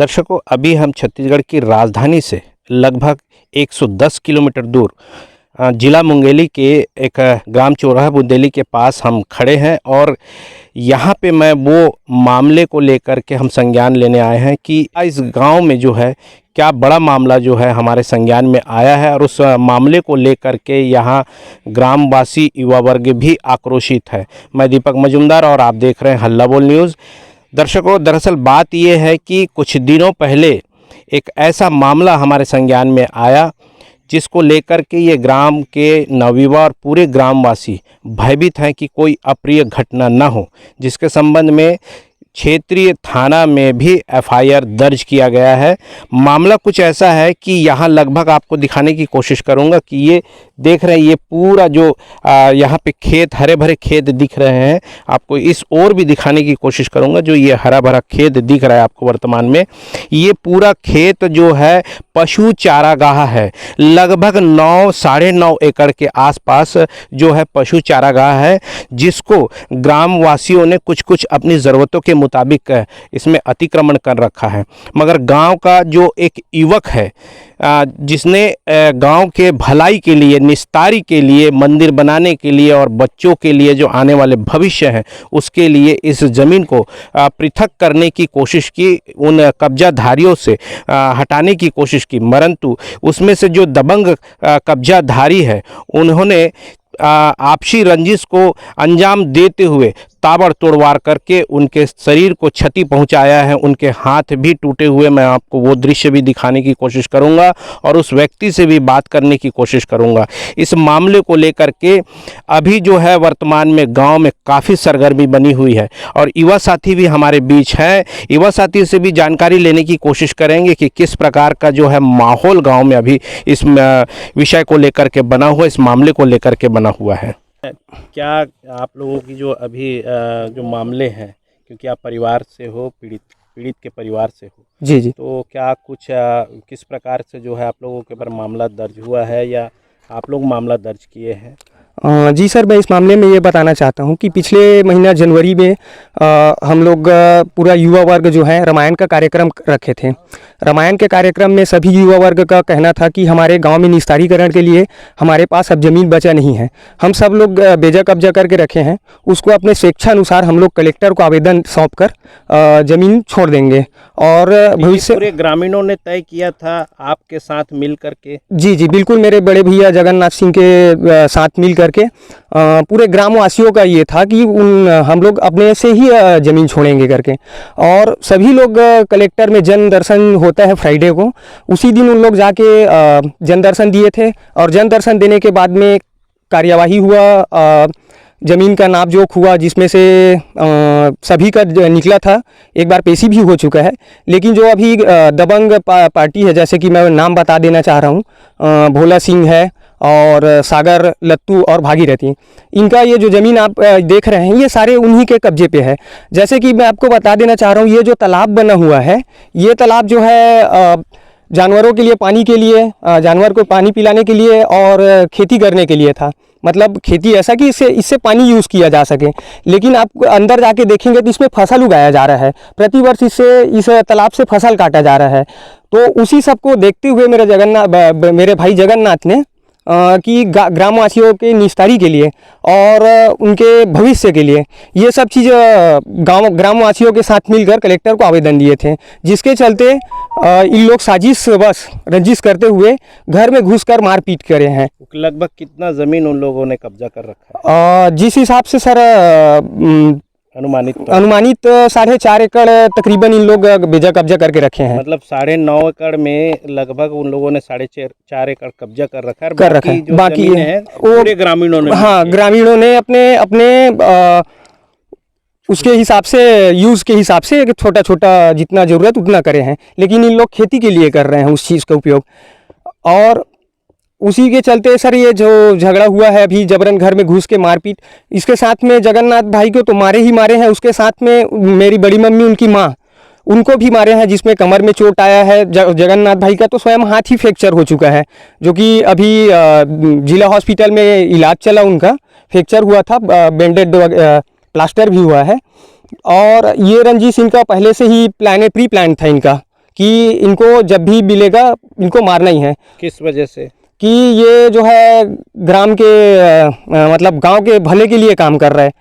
दर्शकों, अभी हम छत्तीसगढ़ की राजधानी से लगभग 110 किलोमीटर दूर जिला मुंगेली के एक ग्राम चौराहा बुंदेली के पास हम खड़े हैं और यहाँ पे मैं वो मामले को लेकर के हम संज्ञान लेने आए हैं कि इस गांव में जो है क्या बड़ा मामला जो है हमारे संज्ञान में आया है और उस मामले को लेकर के यहाँ ग्रामवासी युवा वर्ग भी आक्रोशित है। मैं दीपक मजुमदार और आप देख रहे हैं हल्ला बोल न्यूज़। दर्शकों, दरअसल बात ये है कि कुछ दिनों पहले एक ऐसा मामला हमारे संज्ञान में आया जिसको लेकर के ये ग्राम के नवयुवा और पूरे ग्रामवासी भयभीत हैं कि कोई अप्रिय घटना न हो, जिसके संबंध में क्षेत्रीय थाना में भी एफआईआर दर्ज किया गया है। मामला कुछ ऐसा है कि यहाँ लगभग आपको दिखाने की कोशिश करूँगा कि ये देख रहे हैं, ये पूरा जो यहाँ पे खेत, हरे भरे खेत दिख रहे हैं। आपको इस ओर भी दिखाने की कोशिश करूँगा। जो ये हरा भरा खेत दिख रहा है आपको वर्तमान में, ये पूरा खेत जो है पशु चारागाह है। लगभग 9-9.5 एकड़ के आसपास जो है पशु चारागाह है, जिसको ग्रामवासियों ने कुछ अपनी ज़रूरतों के मुताबिक इसमें अतिक्रमण कर रखा है। मगर गांव का जो एक युवक है जिसने गांव के भलाई के लिए, निस्तारी के लिए, मंदिर बनाने के लिए और बच्चों के लिए जो आने वाले भविष्य है उसके लिए इस ज़मीन को पृथक करने की कोशिश की, उन कब्जाधारियों से हटाने की कोशिश की, परंतु उसमें से जो दबंग कब्जाधारी है उन्होंने आपसी रंजिश को अंजाम देते हुए ताबड़तोड़ वार करके उनके शरीर को क्षति पहुंचाया है। उनके हाथ भी टूटे हुए, मैं आपको वो दृश्य भी दिखाने की कोशिश करूंगा और उस व्यक्ति से भी बात करने की कोशिश करूंगा। इस मामले को लेकर के अभी जो है वर्तमान में गांव में काफ़ी सरगर्मी बनी हुई है और युवा साथी भी हमारे बीच हैं। युवा साथी से भी जानकारी लेने की कोशिश करेंगे कि किस प्रकार का जो है माहौल गाँव में अभी इस विषय को लेकर के बना हुआ, इस मामले को लेकर के बना हुआ है। क्या आप लोगों की जो अभी जो मामले हैं, क्योंकि आप परिवार से हो, पीड़ित के परिवार से हो जी, तो क्या कुछ किस प्रकार से जो है आप लोगों के ऊपर मामला दर्ज हुआ है या आप लोग मामला दर्ज किए हैं? जी सर, मैं इस मामले में ये बताना चाहता हूँ कि पिछले महीना जनवरी में हम लोग पूरा युवा वर्ग जो है रामायण का कार्यक्रम रखे थे। रामायण के कार्यक्रम में सभी युवा वर्ग का कहना था कि हमारे गांव में निस्तारीकरण के लिए हमारे पास अब ज़मीन बचा नहीं है। हम सब लोग बेजा कब्जा करके रखे हैं, उसको अपने स्वेच्छानुसार हम लोग कलेक्टर को आवेदन सौंप कर ज़मीन छोड़ देंगे और भविष्य। पूरे ग्रामीणों ने तय किया था आपके साथ मिल करके? जी बिल्कुल, मेरे बड़े भैया जगन्नाथ सिंह के साथ मिल करके पूरे ग्रामवासियों का ये था कि हम लोग अपने से ही ज़मीन छोड़ेंगे करके। और सभी लोग कलेक्टर में जन दर्शन होता है फ्राइडे को, उसी दिन उन लोग जाके जन दर्शन दिए थे और जन दर्शन देने के बाद में कार्यवाही हुआ, ज़मीन का नाप जोख हुआ, जिसमें से सभी का निकला था। एक बार पेशी भी हो चुका है, लेकिन जो अभी दबंग पार्टी है, जैसे कि मैं नाम बता देना चाह रहा हूँ, भोला सिंह है और सागर, लत्तू और भागीरथी, इनका ये जो ज़मीन आप देख रहे हैं ये सारे उन्हीं के कब्जे पे है। जैसे कि मैं आपको बता देना चाह रहा हूँ, ये जो तालाब बना हुआ है, ये तालाब जो है जानवरों के लिए, पानी के लिए, जानवर को पानी पिलाने के लिए और खेती करने के लिए था। मतलब खेती ऐसा कि इससे पानी यूज़ किया जा सके। लेकिन आप अंदर जाके देखेंगे तो इसमें फसल उगाया जा रहा है, प्रतिवर्ष इस तालाब से फसल काटा जा रहा है। तो उसी सब को देखते हुए मेरे भाई जगन्नाथ ने कि ग्रामवासियों के निस्तारी के लिए और उनके भविष्य के लिए ये सब चीज़ ग्रामवासियों के साथ मिलकर कलेक्टर को आवेदन दिए थे, जिसके चलते इन लोग साजिश बस रंजिश करते हुए घर में घुसकर मारपीट करे हैं। लगभग कितना ज़मीन उन लोगों ने कब्जा कर रखा है? जिस हिसाब से सर अनुमानित 4.5 एकड़ तकरीबन इन लोग बेजा कब्जा करके रखे हैं। मतलब 9.5 एकड़ में लगभग उन लोगों ने 4.5 एकड़ कब्जा कर रखा है। बाकी है पूरे ग्रामीणों ने, हाँ, ग्रामीणों ने अपने उसके हिसाब से, यूज़ के हिसाब से छोटा छोटा जितना ज़रूरत उतना करे हैं, लेकिन इन लोग खेती के लिए कर रहे हैं उस चीज़ का उपयोग। और उसी के चलते सर ये जो झगड़ा हुआ है अभी, जबरन घर में घुस के मारपीट, इसके साथ में जगन्नाथ भाई को तो मारे ही मारे हैं, उसके साथ में मेरी बड़ी मम्मी, उनकी माँ, उनको भी मारे हैं, जिसमें कमर में चोट आया है। जगन्नाथ भाई का तो स्वयं हाथ ही फ्रैक्चर हो चुका है, जो कि अभी जिला हॉस्पिटल में इलाज चला, उनका फ्रैक्चर हुआ था, बैंडेड प्लास्टर भी हुआ है। और ये रंजिश इनका पहले से ही प्री प्लान था इनका, कि इनको जब भी मिलेगा इनको मारना ही है। किस वजह से? कि ये जो है ग्राम के मतलब गांव के भले के लिए काम कर रहा है।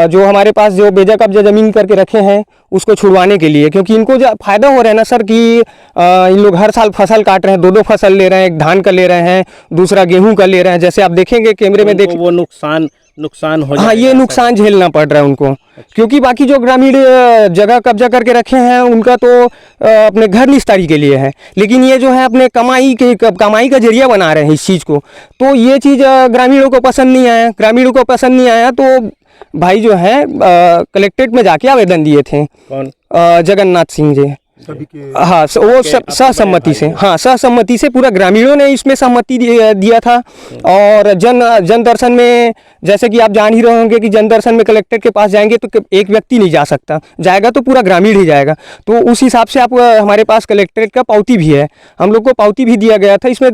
जो हमारे पास जो बेजा कब्जा ज़मीन करके रखे हैं उसको छुड़वाने के लिए, क्योंकि इनको जो फ़ायदा हो रहा है ना सर कि इन लोग हर साल फसल काट रहे हैं, 2-2 फसल ले रहे हैं, एक धान का ले रहे हैं, दूसरा गेहूं का ले रहे हैं। जैसे आप देखेंगे कैमरे में वो नुकसान हो हाँ, ये नुकसान झेलना पड़ रहा है उनको। क्योंकि बाकी जो ग्रामीण जगह कब्जा करके रखे हैं उनका तो अपने घर निस्तारी के लिए है, लेकिन ये जो है अपने कमाई का जरिया बना रहे हैं इस चीज़ को। तो ये चीज़ ग्रामीणों को पसंद नहीं आया तो भाई जो है कलेक्ट्रेट में जाके आवेदन दिए थे। कौन? जगन्नाथ सिंह जी। हाँ, वो सहसम्मति से पूरा ग्रामीणों ने इसमें सहमति दिया था। और जन दर्शन में जैसे कि आप जान ही रहे होंगे कि जन दर्शन में कलेक्टर के पास जाएंगे तो एक व्यक्ति नहीं जा सकता, जाएगा तो पूरा ग्रामीण ही जाएगा। तो उस हिसाब से आप हमारे पास कलेक्ट्रेट का पावती भी है, हम लोग को पावती भी दिया गया था। इसमें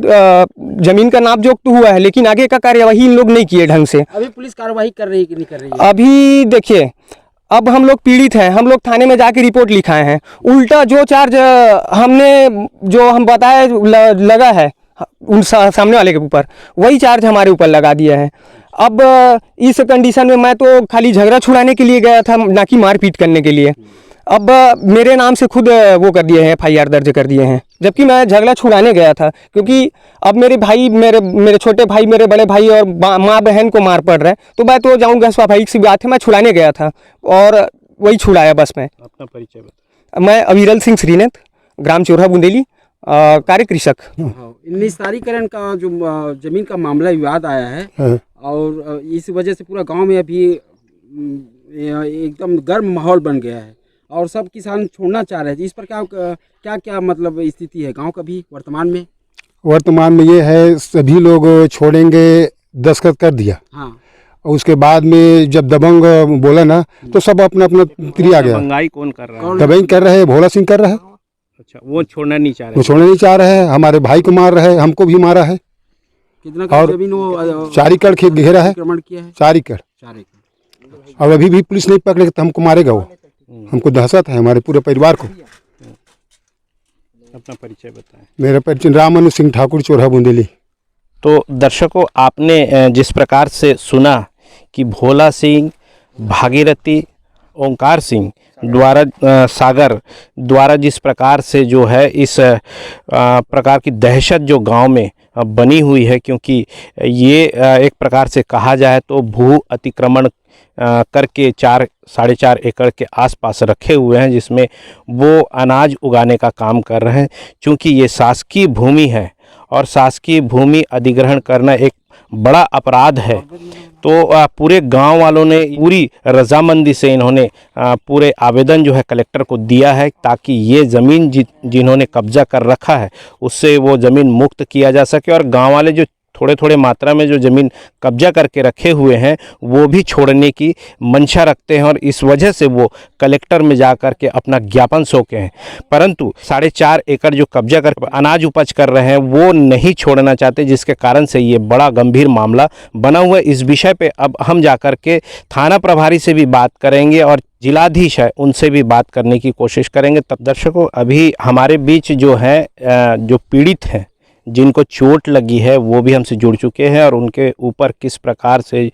जमीन का नापजोख तो हुआ है, लेकिन आगे का कार्यवाही इन लोग नहीं किए ढंग से। अभी पुलिस कार्रवाई कर रही है कि नहीं कर रही है? अभी देखिए, अब हम लोग पीड़ित हैं, हम लोग थाने में जाके रिपोर्ट लिखाए हैं। उल्टा जो चार्ज हम बताए लगा है उन सामने वाले के ऊपर, वही चार्ज हमारे ऊपर लगा दिया है। अब इस कंडीशन में मैं तो खाली झगड़ा छुड़ाने के लिए गया था, ना कि मारपीट करने के लिए। अब मेरे नाम से खुद वो कर दिए हैं, FIR दर्ज कर दिए हैं, जबकि मैं झगड़ा छुड़ाने गया था। क्योंकि अब मेरे भाई, मेरे छोटे भाई, मेरे बड़े भाई और माँ बहन को मार पड़ रहा है, तो मैं तो जाऊँगा, स्वाभाविक सी बात है। मैं छुड़ाने गया था और वही छुड़ाया बस मैं। अपना परिचय बताओ। मैं अविरल सिंह श्रीनेत, ग्राम चोरहा बुंदेली, कार्य कृषक। निस्तारीकरण का जो जमीन का मामला विवाद आया है और इस वजह से पूरा गांव में अभी एकदम गर्म माहौल बन गया है और सब किसान छोड़ना चाह रहे थे। इस पर क्या मतलब स्थिति है गांव का भी वर्तमान में? ये है, सभी लोग छोड़ेंगे, दस्तखत कर दिया। हाँ। और उसके बाद में जब दबंग बोला ना तो सब अपना अपना क्रिया गया। दबंगाई कौन कर रहा है? दबंग कर रहे हैं, भोला सिंह कर रहा है। अच्छा, वो छोड़ना नहीं चाह रहे? वो छोड़ना नहीं चाह रहे हैं, हमारे भाई को मार रहे हैं, हमको भी मारा है। कितना का जमीन वो 4 एकड़ घेरा है, अतिक्रमण किया है? 4 एकड़। और अभी भी पुलिस नहीं पकड़ेगा तो हमको मारेगा वो। हमको दहशत है हमारे पूरे परिवार को। अपना परिचय बताएं। मेरा परिचय रामानु सिंह ठाकुर, चोरहा बुंदेली। तो दर्शकों, आपने जिस प्रकार से सुना कि भोला सिंह, भागीरथी, ओंकार सिंह द्वारा सागर द्वारा जिस प्रकार से जो है इस प्रकार की दहशत जो गांव में बनी हुई है, क्योंकि ये एक प्रकार से कहा जाए तो भू अतिक्रमण करके 4-4.5 एकड़ के आसपास रखे हुए हैं, जिसमें वो अनाज उगाने का काम कर रहे हैं। चूँकि ये शासकीय भूमि है और शासकीय भूमि अधिग्रहण करना एक बड़ा अपराध है, तो पूरे गांव वालों ने पूरी रजामंदी से इन्होंने पूरे आवेदन जो है कलेक्टर को दिया है, ताकि ये ज़मीन जिन्होंने कब्जा कर रखा है उससे वो ज़मीन मुक्त किया जा सके। और गांव वाले जो थोड़े मात्रा में जो ज़मीन कब्जा करके रखे हुए हैं वो भी छोड़ने की मंशा रखते हैं, और इस वजह से वो कलेक्टर में जा कर के अपना ज्ञापन सौंपे हैं। परंतु 4.5 एकड़ जो कब्जा कर अनाज उपज कर रहे हैं वो नहीं छोड़ना चाहते, जिसके कारण से ये बड़ा गंभीर मामला बना हुआ है। इस विषय पे अब हम जा कर के थाना प्रभारी से भी बात करेंगे और जिलाधीश है उनसे भी बात करने की कोशिश करेंगे। तब दर्शकों, अभी हमारे बीच जो है जो पीड़ित हैं, जिनको चोट लगी है, वो भी हमसे जुड़ चुके हैं और उनके ऊपर किस प्रकार से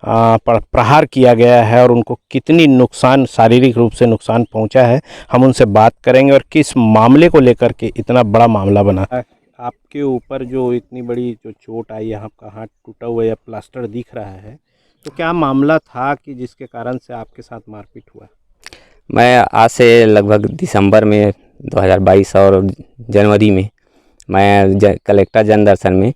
प्रहार किया गया है और उनको कितनी नुकसान, शारीरिक रूप से नुकसान पहुंचा है, हम उनसे बात करेंगे और किस मामले को लेकर के इतना बड़ा मामला बना। आपके ऊपर जो इतनी बड़ी जो चोट आई है, आपका हाथ टूटा हुआ या प्लास्टर दिख रहा है, तो क्या मामला था कि जिसके कारण से आपके साथ मारपीट हुआ? मैं आज से लगभग दिसंबर में 2022 और जनवरी में मैं कलेक्टर जन दर्शन में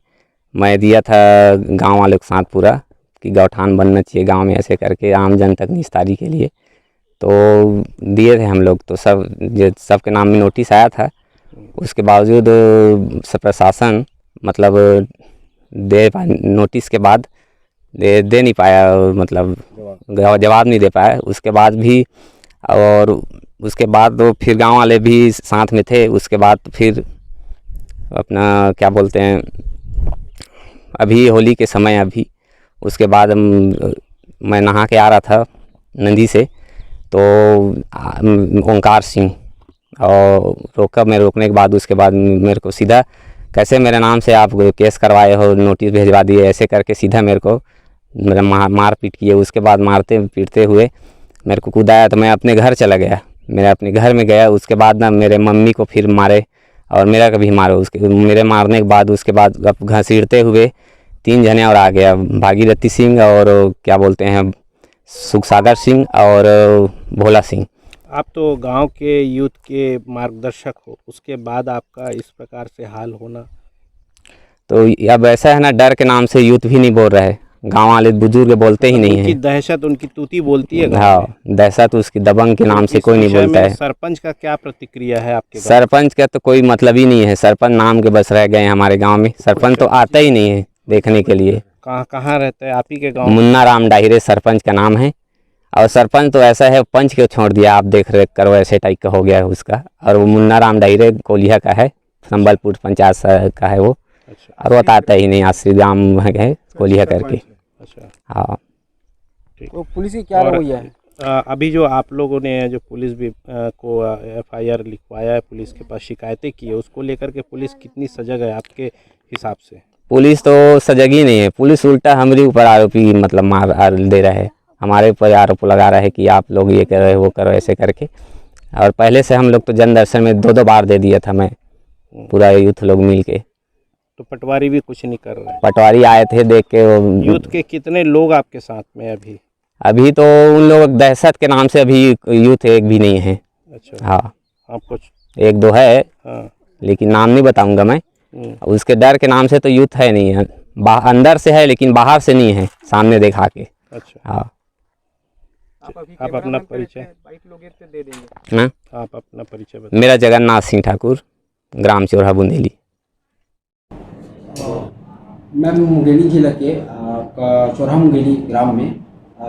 मैं दिया था गांव वालों के साथ पूरा कि गौठान बनना चाहिए गांव में, ऐसे करके आम जन तक निस्तारी के लिए तो दिए थे हम लोग। तो सबके नाम में नोटिस आया था, उसके बावजूद प्रशासन मतलब नोटिस के बाद दे नहीं पाया, मतलब जवाब नहीं दे पाया। उसके बाद भी और उसके बाद तो फिर गांव वाले भी साथ में थे। उसके बाद फिर अपना क्या बोलते हैं, अभी होली के समय अभी उसके बाद मैं नहा के आ रहा था नदी से, तो ओंकार सिंह और रोका। मैं रोकने के बाद उसके बाद मेरे को सीधा कैसे मेरे नाम से आप केस करवाए हो, नोटिस भिजवा दिए, ऐसे करके सीधा मेरे को मेरा मार पीट किए। उसके बाद मारते पीटते हुए मेरे को कूदाया तो मैं अपने घर चला गया। मेरे अपने घर में गया, उसके बाद ना मेरे मम्मी को फिर मारे और मेरा कभी मारे। उसके मेरे मारने के बाद उसके बाद अब घसीटते हुए 3 जने और आ गया, भागीरथी सिंह और क्या बोलते हैं सुखसागर सिंह और भोला सिंह। आप तो गांव के यूथ के मार्गदर्शक हो, उसके बाद आपका इस प्रकार से हाल होना। तो अब ऐसा है ना, डर के नाम से यूथ भी नहीं बोल रहे, गांव वाले बुजुर्ग बोलते ही नहीं उनकी है। दहशत, उनकी तूती बोलती है गाँव हाँ, में। दहशत उसकी दबंग के नाम से इस कोई नहीं विषय बोलता में है। सरपंच का क्या प्रतिक्रिया है आपके गाँव? सरपंच का तो कोई मतलब ही नहीं है, सरपंच नाम के बस रह गए हैं हमारे गांव में। सरपंच तो आता ही नहीं है देखने के लिए। कहाँ कहाँ रहता है आप ही के गाँव? मुन्ना राम डाहिरे सरपंच का नाम है। और सरपंच तो ऐसा है, पंच को छोड़ दिया, आप देख रेख करो, ऐसे टाइप का हो गया है उसका। और वो मुन्ना राम डाहिरे कोलिया का है, संबलपुर पंचायत का है वो। अच्छा और वो आता ही नहीं, श्री राम है कोलिया करके। अच्छा। हाँ, तो पुलिस की क्या और रवैया है? अभी जो आप लोगों ने जो पुलिस भी को FIR लिखवाया है, पुलिस के पास शिकायतें की है, उसको लेकर के पुलिस कितनी सजग है आपके हिसाब से? पुलिस तो सजग ही नहीं है। पुलिस उल्टा हमारे ऊपर आरोपी मतलब मार दे रहा है, हमारे ऊपर आरोप लगा रहा है कि आप लोग ये कर रहे हो, वो करो, ऐसे करके। और पहले से हम लोग तो जन दर्शन में 2-2 बार दे दिया था मैं, पूरा यूथ लोग मिल के। तो पटवारी भी कुछ नहीं कर रहे हैं? पटवारी आए थे देख के। वो यूथ के कितने लोग आपके साथ में अभी? अभी तो उन लोग दहशत के नाम से अभी यूथ एक भी नहीं है। अच्छा। हाँ, आप कुछ? 1-2 है, हाँ। लेकिन नाम नहीं बताऊंगा मैं। उसके डर के नाम से तो यूथ है नहीं है, अंदर से है लेकिन बाहर से नहीं है, सामने देखा के। अच्छा। हाँ, आप अपना परिचय? हाँ? आप अपना परिचय बताइए। मेरा जगन्नाथ सिंह ठाकुर, ग्राम चोरहा बुंदेली। मैं मुंगेली जिला के चौराहा मुंगेली ग्राम में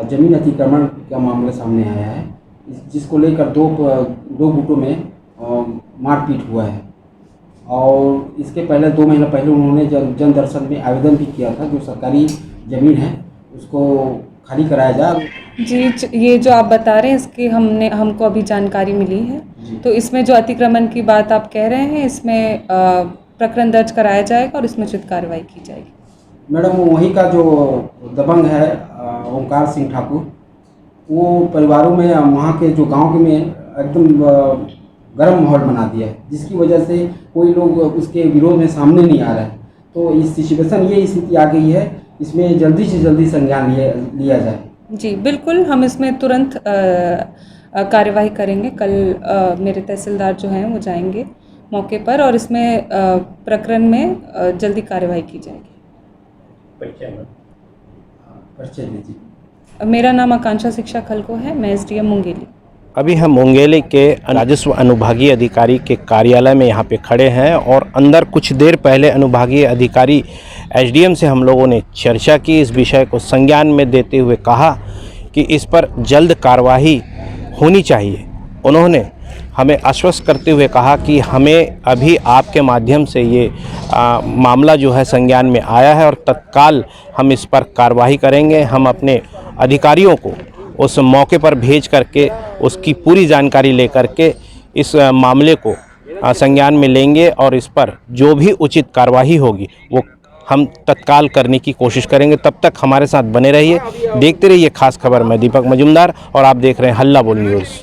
जमीन अतिक्रमण का मामला सामने आया है, जिसको लेकर दो गुटों में मारपीट हुआ है। और इसके पहले 2 महीना पहले उन्होंने जन दर्शन में आवेदन भी किया था, जो सरकारी ज़मीन है उसको खाली कराया जाए। जी, ये जो आप बता रहे हैं इसकी हमको अभी जानकारी मिली है। तो इसमें जो अतिक्रमण की बात आप कह रहे हैं, इसमें प्रकरण दर्ज कराया जाएगा और इसमें उचित कार्रवाई की जाएगी। मैडम, वहीं का जो दबंग है ओंकार सिंह ठाकुर, वो परिवारों में वहाँ के जो गांव के में एकदम गर्म माहौल बना दिया है, जिसकी वजह से कोई लोग उसके विरोध में सामने नहीं आ रहे हैं। तो इस सिचुएशन ये स्थिति आ गई है, इसमें जल्दी से जल्दी संज्ञान लिया जाए। जी बिल्कुल, हम इसमें तुरंत कार्यवाही करेंगे। कल मेरे तहसीलदार जो हैं वो जाएंगे मौके पर और इसमें प्रकरण में जल्दी कार्यवाही की जाएगी। परिचय दीजिए। मेरा नाम आकांक्षा शिक्षा खलको है, मैं SDM मुंगेली। अभी हम मुंगेली के राजस्व अनुभागीय अधिकारी के कार्यालय में यहाँ पे खड़े हैं और अंदर कुछ देर पहले अनुभागीय अधिकारी SDM से हम लोगों ने चर्चा की, इस विषय को संज्ञान में देते हुए कहा कि इस पर जल्द कार्रवाई होनी चाहिए। उन्होंने हमें आश्वस्त करते हुए कहा कि हमें अभी आपके माध्यम से ये मामला जो है संज्ञान में आया है और तत्काल हम इस पर कार्रवाई करेंगे। हम अपने अधिकारियों को उस मौके पर भेज करके उसकी पूरी जानकारी लेकर के इस मामले को संज्ञान में लेंगे और इस पर जो भी उचित कार्रवाई होगी वो हम तत्काल करने की कोशिश करेंगे। तब तक हमारे साथ बने रहिए, देखते रहिए खास खबर। मैं दीपक मजुमदार और आप देख रहे हैं हल्ला बोल न्यूज़।